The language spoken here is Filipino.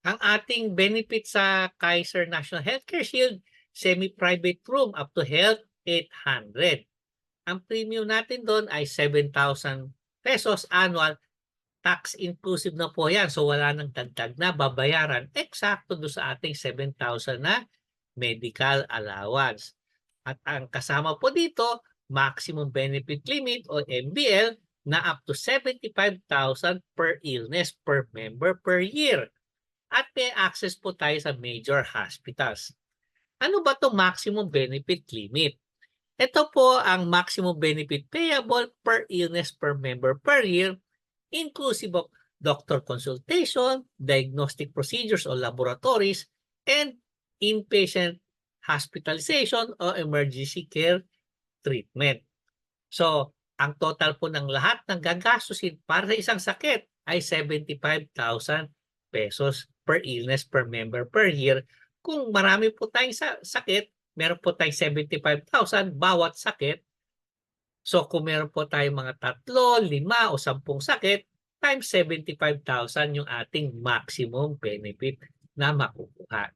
Ang ating benefit sa Kaiser National Healthcare Shield, semi-private room up to health, 800. Ang premium natin doon ay 7,000 pesos annual, tax inclusive na po yan. So wala nang dagdag na babayaran. Eksakto doon sa ating 7,000 na medical allowance. At ang kasama po dito, maximum benefit limit o MBL na up to 75,000 per illness per member per year. At may access po tayo sa major hospitals. Ano ba to maximum benefit limit? Ito po ang maximum benefit payable per illness per member per year, inclusive of doctor consultation, diagnostic procedures o laboratories, and inpatient hospitalization o emergency care treatment. So, ang total po ng lahat ng gagastusin para sa isang sakit ay 75,000 pesos per illness per member per year. Kung marami po tayong sakit, meron po tayong 75,000 bawat sakit. So kung meron po tayong mga 3, 5 o 10 sakit, times 75,000 yung ating maximum benefit na makukuha.